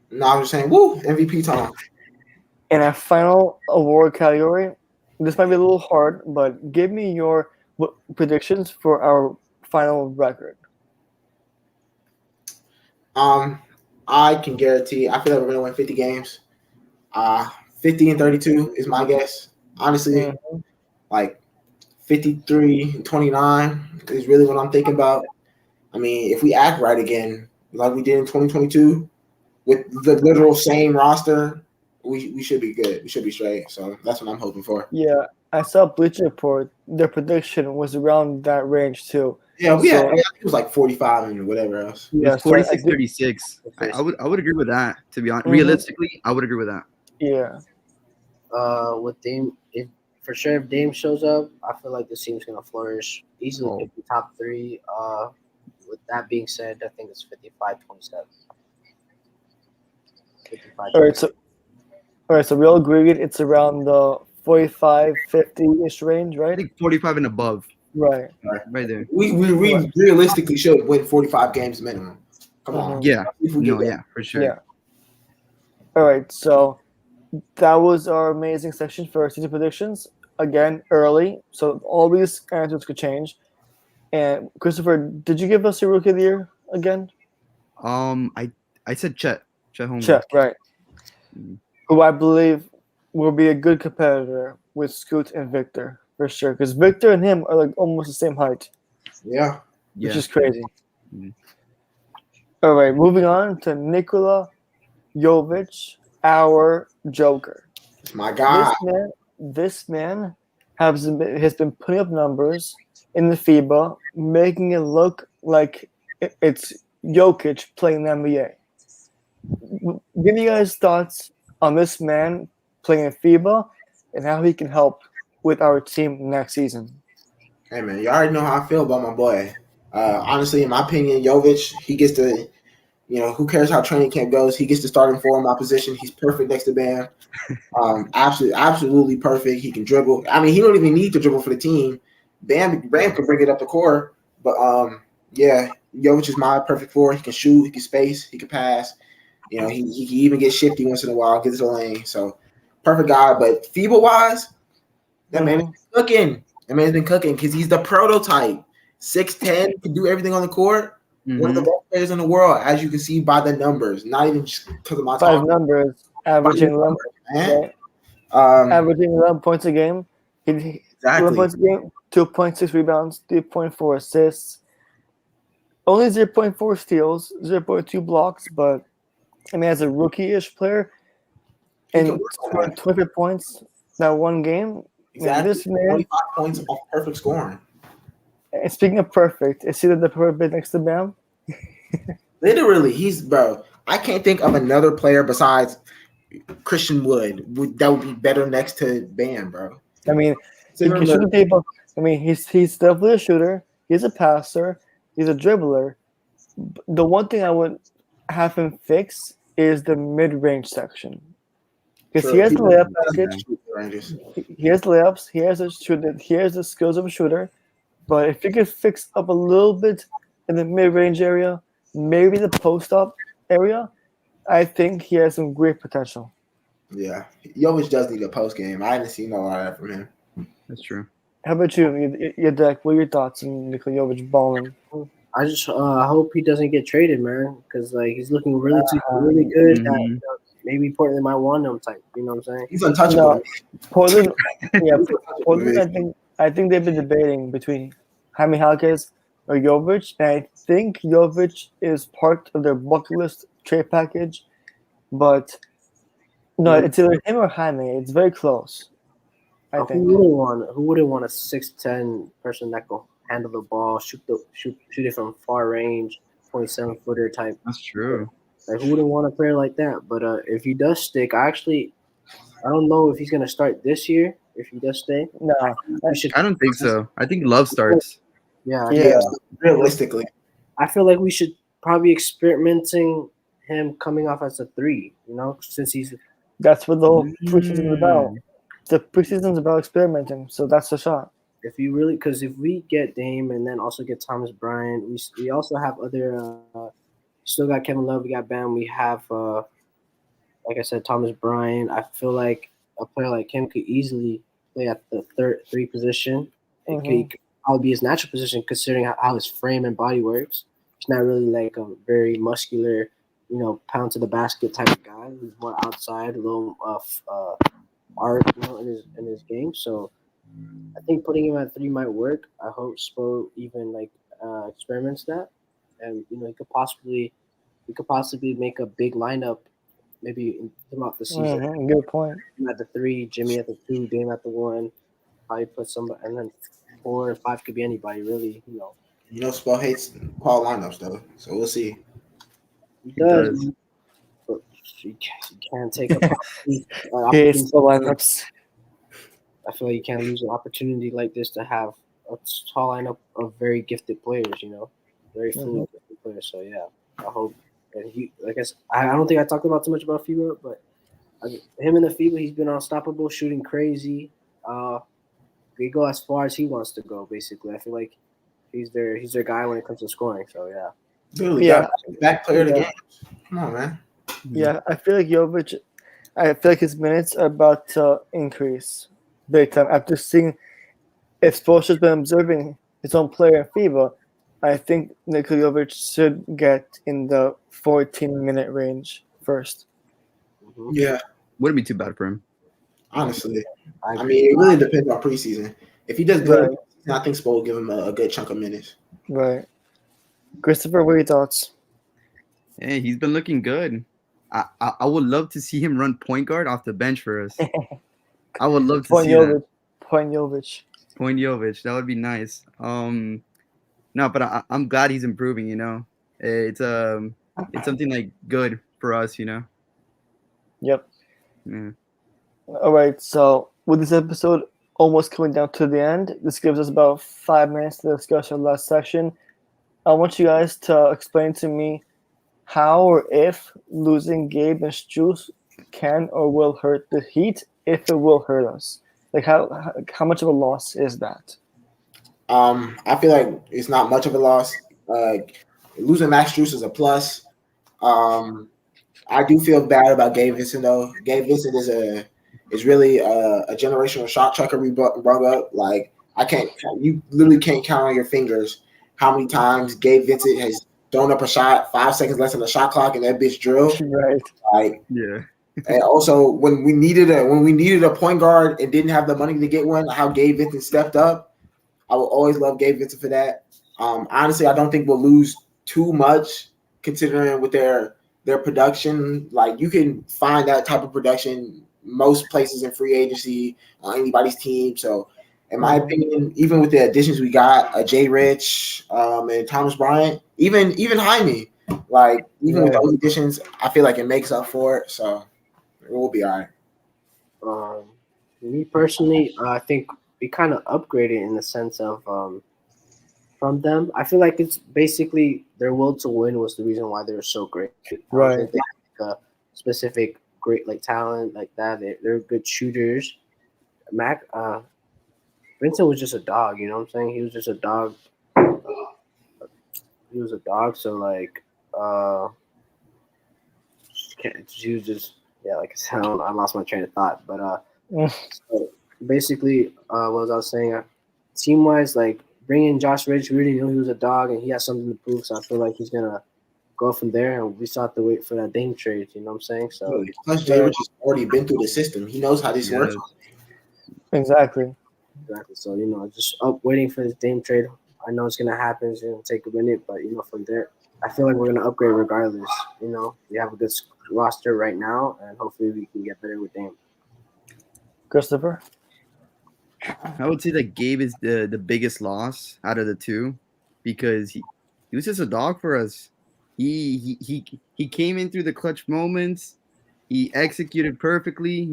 No, I'm just saying, woo, MVP time. In our final award category, this might be a little hard, but give me your predictions for our final record. I can guarantee. I feel like we're gonna win 50 games. 50-32 is my guess. Honestly, like 53-29 is really what I'm thinking about. I mean, if we act right again, like we did in 2022, with the literal same roster, we should be good. We should be straight. So that's what I'm hoping for. Yeah, I saw Bleacher Report. Their prediction was around that range too. Yeah, So- I think it was like 45 and whatever else. Yeah, It's so I 46-36. I would agree with that. To be honest, Mhm. realistically, I would agree with that. yeah, With Dame, if Dame shows up, I feel like this team's gonna flourish. Easily Oh. pick the top three. With that being said, I think it's 55-27. 55. all right. So we all agree it's around the 45, 50-ish range, I right? think 45 and above, Right. right there. We realistically should win 45 games minimum. Come on. Mhm. Yeah, If we get no, that. yeah, for sure. Yeah. All right, so that was our amazing section for our season predictions. Again, early, so all these answers could change. And Christopher, did you give us your rookie of the year again? I said Chet Holmgren. Chet, right? Mhm. Who I believe will be a good competitor with Scoot and Victor for sure, because Victor and him are like almost the same height, Yeah. which Yeah. is crazy. Mhm. All right, moving on to Nikola Jovic, our Joker. It's my guy. This man has been putting up numbers in the FIBA, making it look like it's Jokic playing the NBA. Give me guys thoughts on this man playing in FIBA and how he can help with our team next season. Hey man, you already know how I feel about my boy. Honestly, in my opinion, Jovic, he gets to, who cares how training camp goes? He gets to start him for my position. He's perfect next to Bam. Absolutely perfect. He can dribble. I mean, he don't even need to dribble for the team. Bam can bring it up the court. But yeah, Jovic is my perfect four. He can shoot. He can space. He can pass. He can even get shifty once in a while. Get to the lane. So perfect guy. But FIBA wise, that man is cooking. That man's been cooking because he's the prototype. 6'10", can do everything on the court. One of the best players in the world, as you can see by the numbers. Not even just because of my Five talk. numbers, averaging 11, Man. averaging 11 points a game. 11 Exactly. points a game, 2.6 rebounds, 3.4 assists, only 0.4 steals, 0.2 blocks, but I mean, as a rookie-ish player, He can and work on scoring that. 25 points that one game. Man, Exactly. this man. 25 points off perfect scoring. And speaking of perfect, is he the perfect next to Bam? Literally, he's bro. I can't think of another player besides Christian Wood that would be better next to Bam, bro. I mean, he Considering can shoot the- the table. I mean, he's definitely a shooter. He's a passer. He's a dribbler. The one thing I would have him fix is the mid-range section because he True. has He the layup doesn't package. shoot ranges. He has layups. He has a shooter. He has the skills of a shooter. But if he could fix up a little bit in the mid-range area, maybe the post-up area, I think he has some great potential. Yeah, Jovic does need a post game. I haven't seen a lot of that from him. That's true. How about you, your deck? What are your thoughts on Nikola Jovic balling? I just hope he doesn't get traded, man, because like he's looking really good. That, Mhm. maybe Portland might want him type. You know what I'm saying? He's untouchable. No, Portland. Yeah, He's untouchable. Portland. I think they've been debating between Jaime Jaquez or Jovic, and I think Jovic is part of their bucket list trade package. But no, it's either him or Jaime. It's very close. I Who think. wouldn't want a 6'10" person that can handle the ball, shoot it from far range, 27-footer type. That's true. Like who wouldn't want a player like that? But if he does stick, I don't know if he's gonna start this year. If he does stay, No, we should. I don't think so. I think Love starts. Yeah, Yeah. Realistically, I feel like we should probably experimenting him coming off as a 3. You know, since he's that's what the whole preseason is about. Mm. The preseason is about experimenting, so that's the shot. if you really because if we get Dame and then also get Thomas Bryant, we also have other. Still got Kevin Love. We got Bam. We have like I said, Thomas Bryant. I feel like a player like him could easily play at the three position. It could probably be his natural position considering how his frame and body works. He's not really like a very muscular, pound to the basket type of guy. He's more outside, a little art, in his game. So I think putting him at 3 might work. I hope Spo even experiments that, and he could possibly make a big lineup maybe throughout the season. Good point. Him at the 3, Jimmy at the 2, Dame at the 1. Probably put somebody, and then 4 or 5 could be anybody really. Spo hates call lineups though, so we'll see. He does. But you can't take a Hates the lineups. I feel like you can't lose an opportunity like this to have a tall lineup of very gifted players. Very fluid gifted players. So yeah, I hope. And I don't think I talked about too much about FIBA, but him in the FIBA, he's been unstoppable, shooting crazy. They go as far as he wants to go. Basically, I feel like he's their guy when it comes to scoring. So yeah. Dude, back player of the game. Come on, man. Yeah, I feel like Jovic. I feel like his minutes are about to increase big time after seeing if Spoelstra's been observing his own player in FIBA. I think Nikola Jovic should get in the 14-minute range first. Yeah, Wouldn't be too bad for him. honestly. I mean, it really depends on preseason. If he does good, I think Spo will give him a good chunk of minutes. Right. Christopher, what are your thoughts? Hey, he's been looking good. I would love to see him run point guard off the bench for us. I would love to see that. Point Jovic. Point Jovic. That would be nice. No, but I'm glad he's improving. It's something like good for us. Yep. Yeah. All right. So with this episode almost coming down to the end, this gives us about 5 minutes to discuss our last section. I want you guys to explain to me how or if losing Gabe and Strus can or will hurt the Heat, if it will hurt us. Like how much of a loss is that? I feel like it's not much of a loss. Losing Max Strus is a plus. I do feel bad about Gabe Vincent though. Gabe Vincent is really a generational shot chucker we brought up. Like you literally can't count on your fingers how many times Gabe Vincent has thrown up a shot 5 seconds less than the shot clock and that bitch drilled. Right. Like Yeah. And also when we needed a point guard and didn't have the money to get one, how Gabe Vincent stepped up. I will always love Gabe Vincent for that. Honestly, I don't think we'll lose too much considering with their their production, like you can find that type of production most places in free agency on anybody's team. So, in my opinion, even with the additions we got, Jay Rich, and Thomas Bryant, even Jaime, like even with those additions, I feel like it makes up for it. So it will be all right. Me personally, I think we kind of upgraded in the sense of from them. I feel like it's basically their will to win was the reason why they were so great. Right. They have a specific great like talent like that. They're good shooters. Vincent was just a dog. You know what I'm saying? He was just a dog. He was a dog. So like, he was just like I said, I lost my train of thought. But so basically, what was I saying? Team wise, like bringing Josh Rich, we already knew he was a dog and he has something to prove. So I feel like he's gonna go from there, and we still have to wait for that Dame trade. You know what I'm saying? So plus, Jay Rich has already been through the system. He knows how this works. Exactly. So just waiting for this Dame trade. I know it's gonna happen. It's gonna take a minute, but from there, I feel like we're gonna upgrade regardless. We have a good roster right now, and hopefully we can get better with Dame. Christopher? I would say that Gabe is the biggest loss out of the two because he was just a dog for us. He came in through the clutch moments. He executed perfectly,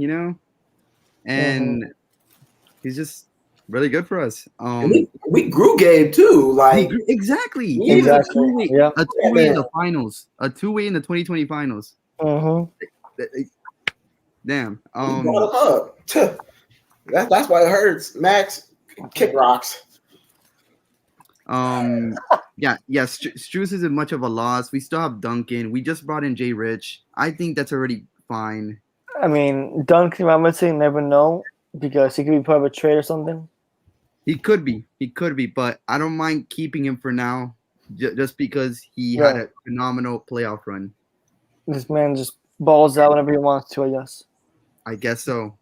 and he's just really good for us. We grew Gabe too, like exactly. Exactly. A two-way in the finals, a two-way in the 2020 finals. Damn. We brought him up. That's why it hurts. Max, kick rocks. Strus isn't much of a loss. We still have Duncan. We just brought in Jay Rich. I think that's already fine. I mean, Duncan Robinson, never know because he could be part of a trade or something. He could be, but I don't mind keeping him for now, just because he had a phenomenal playoff run. This man just balls out whenever he wants to, I guess. I guess so.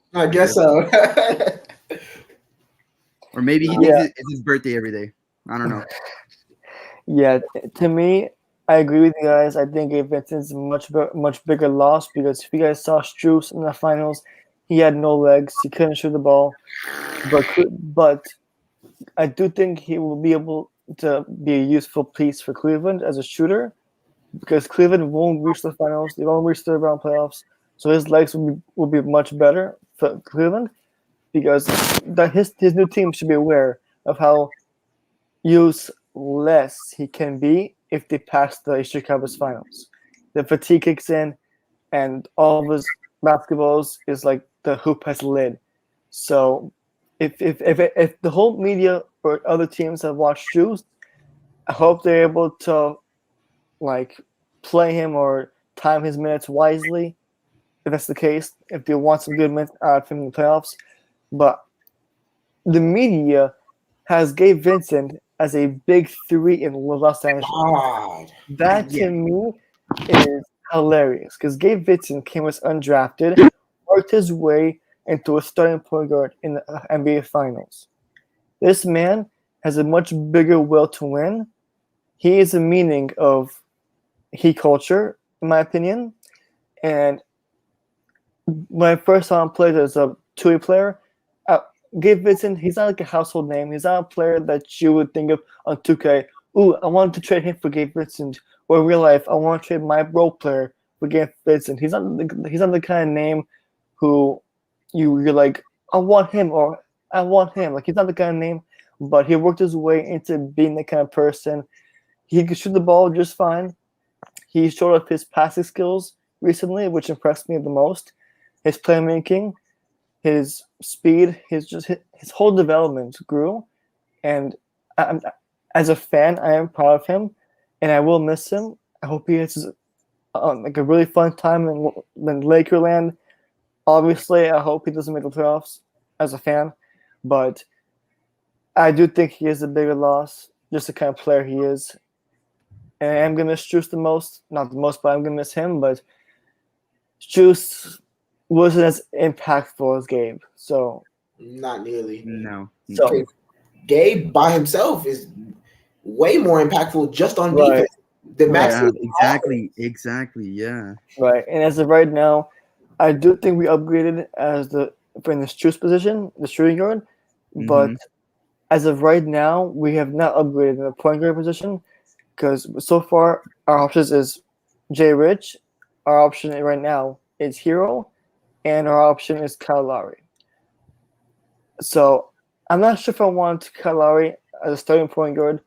Or maybe he thinks it's his birthday every day. I don't know. Yeah, to me, I agree with you guys. I think Gabe Vincent's a much bigger loss because if you guys saw Strus in the finals, he had no legs. He couldn't shoot the ball. But I do think he will be able to be a useful piece for Cleveland as a shooter because Cleveland won't reach the finals. They won't reach third round playoffs. So his legs will be much better for Cleveland because his new team should be aware of how useless he can be if they pass the Eastern Conference Finals. The fatigue kicks in, and all of his basketballs is like the hoop has a lid. So if the whole media or other teams have watched Strus, I hope they're able to like play him or time his minutes wisely. If that's the case, if they want some good minutes out of him in the playoffs. But the media has Gabe Vincent as a big three in Los Angeles. That to me is hilarious because Gabe Vincent came as undrafted, worked his way into a starting point guard in the NBA Finals. This man has a much bigger will to win. He is the meaning of he culture, in my opinion. And when I first saw him play as a two-way player, Gabe Vincent, he's not like a household name. He's not a player that you would think of on 2K. Ooh, I wanted to trade him for Gabe Vincent. Or in real life, I want to trade my role player for Gabe Vincent. He's not the kind of name who you're like, I want him or I want him. Like he's not the kind of name, but he worked his way into being the kind of person. He could shoot the ball just fine. He showed up his passing skills recently, which impressed me the most. His playmaking, his speed, his whole development grew, and as a fan, I am proud of him, and I will miss him. I hope he has like a really fun time in Lakerland. Obviously, I hope he doesn't make the playoffs as a fan, but I do think he is a bigger loss, just the kind of player he is. And I am gonna miss Strus the most, not the most, but I'm gonna miss him. But Strus wasn't as impactful as Gabe, so not nearly. No. So Gabe by himself is way more impactful just on defense. The max Yeah, is exactly. Yeah. Right. And as of right now, I do think we upgraded as in the Strus position, the shooting guard. But Mm-hmm. as of right now, we have not upgraded in the point guard position because so far our options is Jay Rich, our option right now is Hero, and our option is Kyle Lowry. So I'm not sure if I want Kyle Lowry as a starting point guard,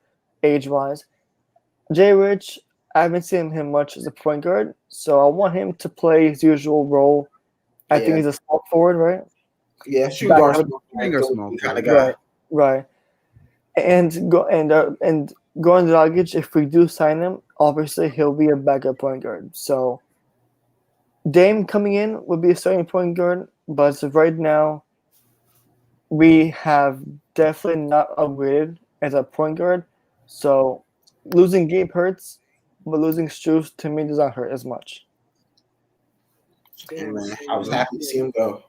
age wise. Jay Rich, I haven't seen him much as a point guard, so I want him to play his usual role. I think yeah, he's a small forward, right? yeah. Shooting Back guard, up, Shooting guard, small kind of forward. guy. right. And Goran Dragic, if we do sign him, obviously he'll be a backup point guard. So Dame coming in would be a starting point guard, but as of right now, we have definitely not upgraded as a point guard. So losing Gabe hurts, but losing Strus to me does not hurt as much. And man, I was happy to see him go.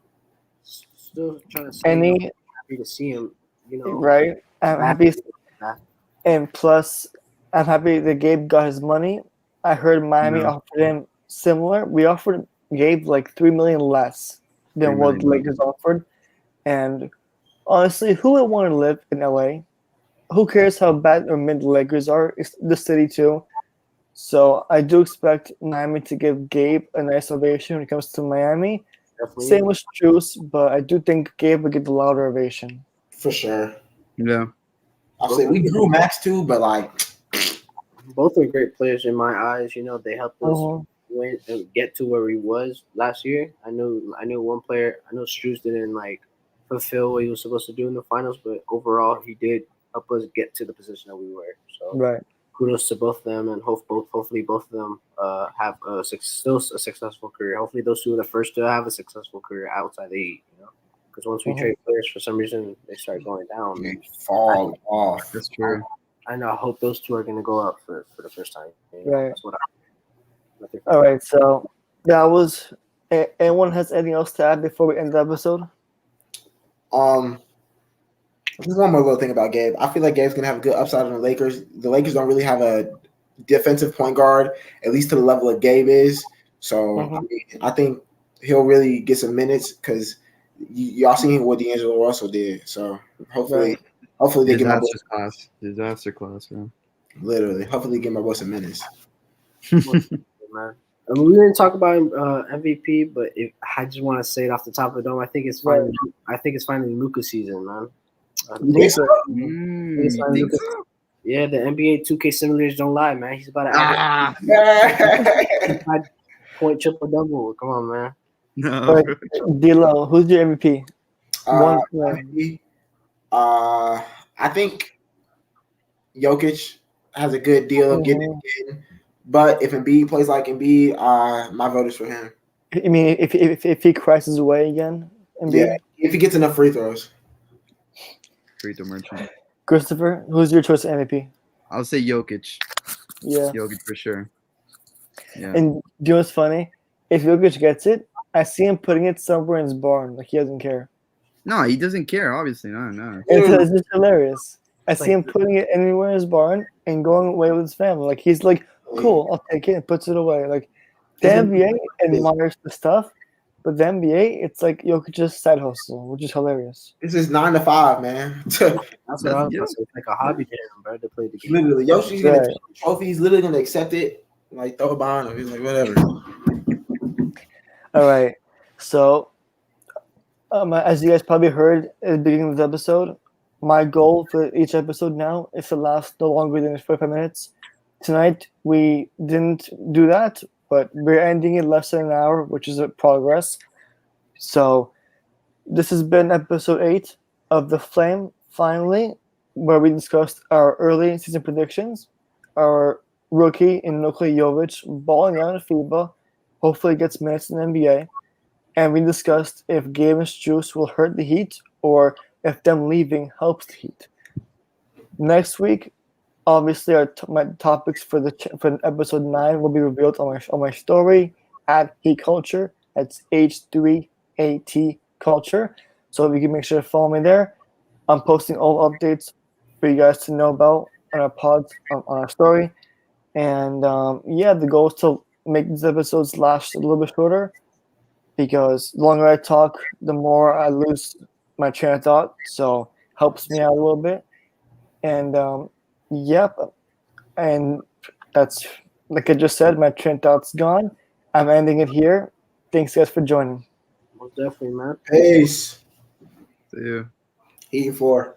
Still trying to say, Any happy to see him. right? I'm happy, and plus, I'm happy that Gabe got his money. I heard Miami Yeah. offered him similar. We offered Gabe like $3 million less than 3 what the million. Lakers offered, and honestly, who would want to live in LA? Who cares how bad or mid the Lakers are? It's the city too. So I do expect Miami to give Gabe a nice ovation when it comes to Miami. Definitely. Same with Strus, but I do think Gabe would get the louder ovation. For sure. Yeah. I'll say we grew Max too, but like Both are great players in my eyes. They helped us Mhm. win and get to where he was last year. I knew one player. I know Strus didn't fulfill what he was supposed to do in the finals, but overall he did help us get to the position that we were. So Right. kudos to both of them, and hopefully both of them have still a successful career. Hopefully those two are the first to have a successful career outside the Heat. Because once we trade players, for some reason they start going down. they fall off. That's true. I hope those two are going to go up for the first time. Right. That's what All right. So that was. Anyone has anything else to add before we end the episode? Just one more little thing about Gabe. I feel like Gabe's gonna have a good upside on the Lakers. The Lakers don't really have a defensive point guard, at least to the level that Gabe is. So I think he'll really get some minutes because y'all seen what D'Angelo Russell did. So hopefully they get my boy. Disaster class, man. Literally, hopefully get my boy some minutes. man. I mean, we didn't talk about MVP, but I just want to say it off the top of the dome. I think it's finally. I think it's finally Luka's season, man. You think so? Yeah, the NBA 2K simulators don't lie, man. He's about to average 5-point triple double. Come on, man. No. D-Lo, who's your MVP? MVP. I think Jokic has a good deal of getting it in. But if Embiid plays like Embiid, my vote is for him. I mean, if he crashes away again, Embiid? Yeah, if he gets enough free throws. Free throw merchant. Christopher, who's your choice of MVP? I'll say Jokic. Yeah. Jokic for sure. Yeah. And do you know what's funny? If Jokic gets it, I see him putting it somewhere in his barn. Like, he doesn't care. No, he doesn't care, obviously. No. It's just hilarious. I see him putting it anywhere in his barn and going away with his family. Like, he's like, cool, I'll take it, and puts it away. Like, the NBA admires the stuff, but the NBA, it's like Jokic's side hustle, which is hilarious. This is 9 to 5, man. That's what I was gonna say. It's like a hobby to him, bro, to play the game. Literally, Yoshi's gonna take the trophy. He's literally gonna accept it, like throw it behind him. He's like, whatever. All right. So, as you guys probably heard at the beginning of the episode, my goal for each episode now is to last no longer than 45 minutes. Tonight, we didn't do that, but we're ending it less than an hour, which is a progress. So, this has been episode 8 of The Flame, finally, where we discussed our early season predictions, our rookie in Nikola Jovic balling out in FIBA, hopefully gets minutes in the NBA, and we discussed if Gabe and Strus will hurt the Heat or if them leaving helps the Heat. Next week, obviously, my topics for episode 9 will be revealed on my story at Heat Culture. That's H3AT Culture. So if you can make sure to follow me there, I'm posting all updates for you guys to know about on our pods on our story. And yeah, the goal is to make these episodes last a little bit shorter because the longer I talk, the more I lose my train of thought. So helps me out a little bit. And yep, and that's like I just said, my train of thought's gone. I'm ending it here. Thanks guys for joining. Most definitely, man. Peace. See ya. Eating 4.